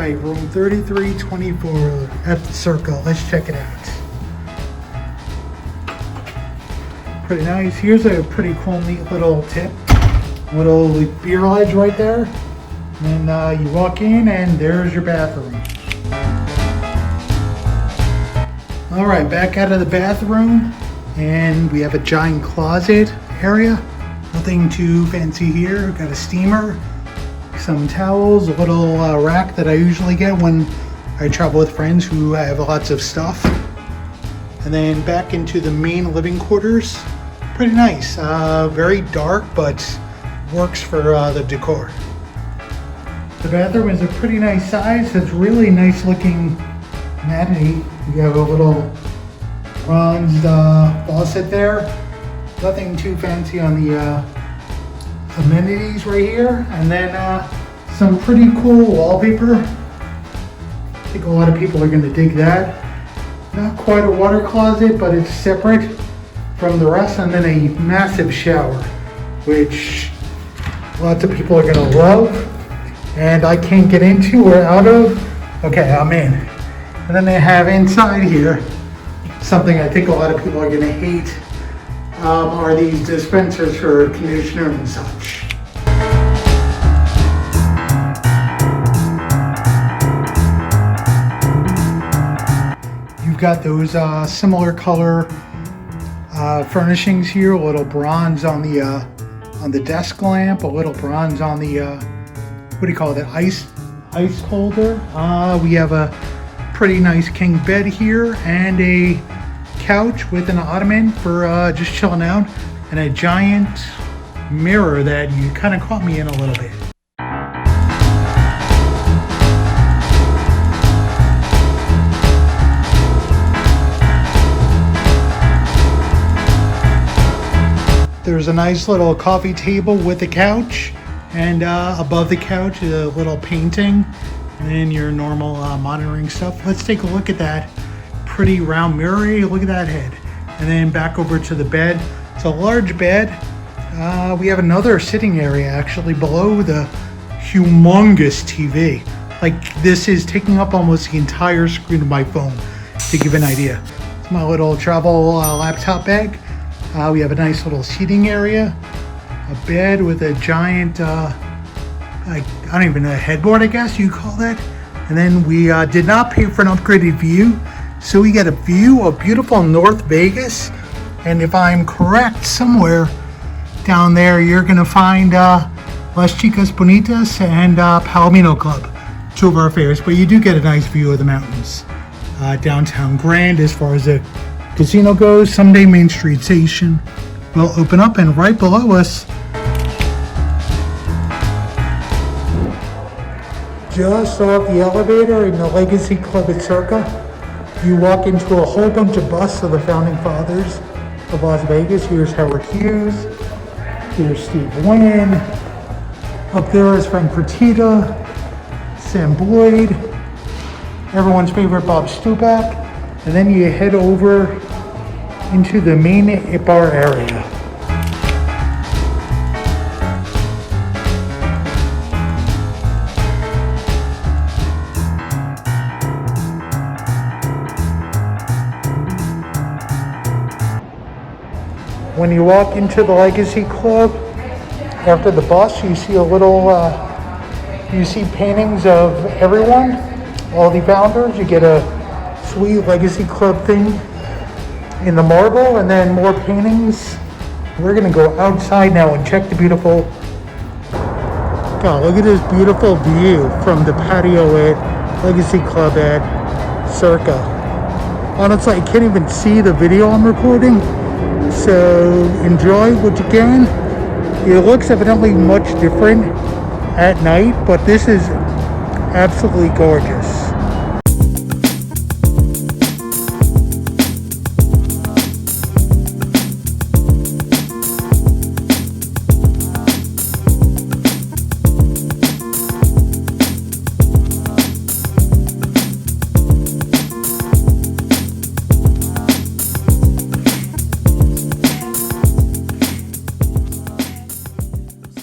right, room 3324 at the Circa. Let's check it out. Pretty nice. Here's a pretty cool, neat little tip. Little beer ledge right there. And then you walk in and there's your bathroom. All right, back out of the bathroom. And we have a giant closet area. Nothing too fancy here. Got a steamer, some towels, a little rack that I usually get when I travel with friends who have lots of stuff. And then back into the main living quarters. Pretty nice. Very dark, but works for the decor. The bathroom is a pretty nice size. It's really nice looking Amenity. You have a little bronzed faucet there. Nothing too fancy on the amenities right here. And then some pretty cool wallpaper. I think a lot of people are going to dig that. Not quite a water closet, but it's separate from the rest. And then a massive shower, which lots of people are going to love. And I can't get into or out of. Okay, I'm in. And then they have inside here something I think a lot of people are going to hate. Are these dispensers for conditioner and such. You've got those similar color furnishings here. A little bronze on the desk lamp, a little bronze on the what do you call it? Ice holder. We have a pretty nice king bed here and a couch with an ottoman for just chilling out, and a giant mirror that you kind of caught me in a little bit. There's a nice little coffee table with a couch, and above the couch a little painting, and then your normal monitoring stuff. Let's take a look at that pretty round mirror. Look at that head. And then back over to the bed. It's a large bed. We have another sitting area actually below the humongous TV. Like, this is taking up almost the entire screen of my phone, to give an idea. It's my little travel laptop bag. We have a nice little seating area, a bed with a giant, I don't even know, a headboard, I guess you call that. And then we did not pay for an upgraded view, so we get a view of beautiful North Vegas. And if I'm correct, somewhere down there you're gonna find Las Chicas Bonitas and Palomino Club, two of our favorites. But you do get a nice view of the mountains. Downtown Grand, as far as the casino goes. Someday Main Street Station will open up, and right below us, just off the elevator in the Legacy Club at Circa, you walk into a whole bunch of busts of the founding fathers of Las Vegas. Here's Howard Hughes, here's Steve Wynn, up there is Frank Fertitta, Sam Boyd, everyone's favorite Bob Stupak, and then you head over into the main bar area. When you walk into the Legacy Club, after the bus, you see a little, you see paintings of everyone, all the founders. You get a sweet Legacy Club thing in the marble, and then more paintings. We're gonna go outside now and check the beautiful, God, look at this beautiful view from the patio at Legacy Club at Circa. Honestly, I can't even see the video I'm recording. So enjoy what you can. It looks evidently much different at night, but this is absolutely gorgeous.